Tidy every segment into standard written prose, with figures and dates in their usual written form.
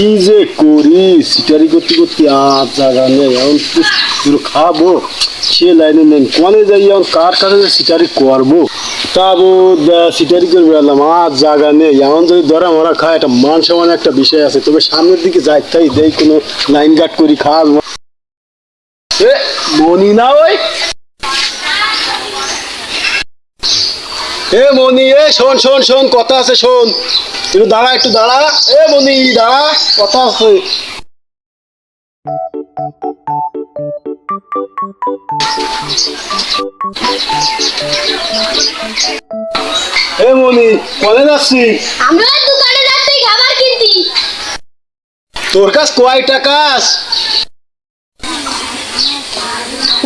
কি যে করি সিটারি করতে করতে আর জায়গা নেই এখন পুরো খাবো সে লাইনে নেই কোনে যাই এখন কার কাছে যে সিটারি করবো তাবো সিটারি করবে এলাম আর জায়গা নেই এখন যদি ধরা মরা খায় একটা মান সমান একটা বিষয় আছে তবে সামনের দিকে যাই তাই দেই কোনো লাইন গার্ড করি খাওয়া মনি না ওই এ মনি এ শোন শোন শোন কথা আছে শোন একটু দাঁড়া এ মনি দাঁড়া কথা আছে এ মনি কলে যাচ্ছি আমরা দোকানে যাচ্ছি খাবার কিনতে। তোর কাছ কয় টাকা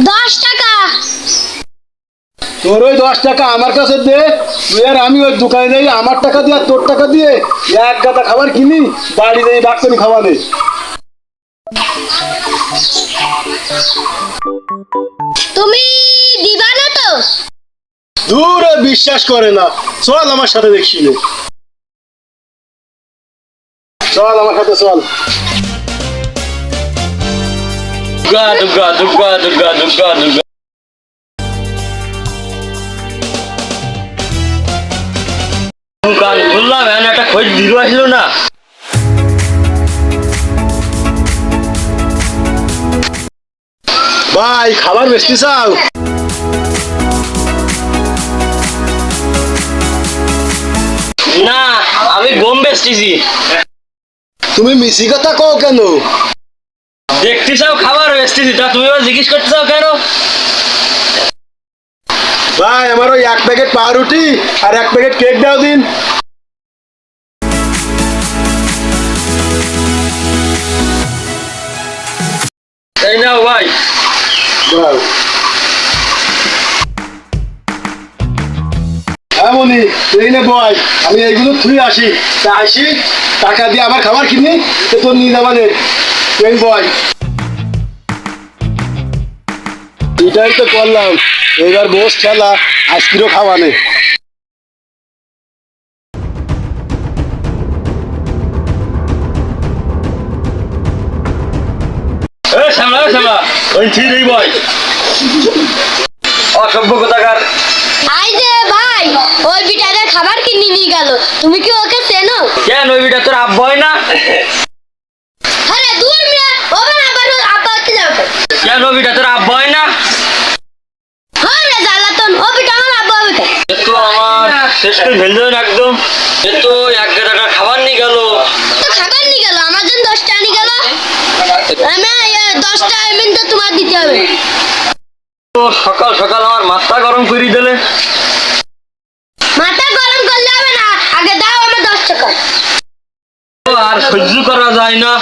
10 টাকা। তোর ওই 10 টাকা আমার কাছে দে তুই আর আমি ওই দোকানে যাই আমার টাকা দিয়ে আর তোর টাকা দিয়ে এক গাদা খাবার কিনি বাড়ি যাই ডাক্তারি খাওয়া নেই তুমি দিবা না তো? দূরে বিশ্বাস করে না চল আমার সাথে দেখছি নে চল আমার সাথে চল দুর্গা দুর্গা দুর্গা দুর্গা দুর্গা দুর্গা দোকান খুললাম এখন একটা খোঁজ দিল আসলো না ভাই খাবার বেচতে চাও না আমি গম বেচতেছি তুমি মিছি কথা কও কেন দেখতে চাও খাবার বেচতেছি তা তুমি আবার জিজ্ঞেস করতে চাও কেন ভাই আমার ওই 1 প্যাকেট পাউরুটি আর 1 প্যাকেট কেক দাও দিন তাই নাও ভাই দাও এমনই এই নে বয় আমি এইগুলো থুই আসি তা আসি টাকা দিয়ে আবার খাবার কিনি তো তোর নিয়ে যাবা নে তুই বয় এটাই তো করলাম এবার বস খেলা আজকেরও খাওয়া নেই সামলা সামলা ওই ঠিক ভাই অসভ্য কোথাকার আই যে ভাই ওই বিটারে খাবার কিনে নিয়ে গেল, তুমি কি ওকে চেনো? কেন ওই বিটা তোর আব্বা হয় না আরে দূর মিয়া ওবে আবার আব্বা হতে যাবে কেন ওই বিটা তোর আব্বা হয় না আরে জ্বালাতন ও বিটা আমার আব্বা হবে কেন? এ তো আমার শেষ করে ফেল দেবেন একদম এ তো 1 টাকা খাবার নিয়ে গেল তো খাবার নিয়ে গেল আমার জন্য 10 টাকা নিয়ে গেল আমি 10 টাকা এমনি তো তোমার দিতে হবে তো সকাল সকাল আমার মাথা গরম করে দিলে মাথা গরম করলে হবে না, আগে দাও আমার 10 টাকা। আর সহ্য করা যায় না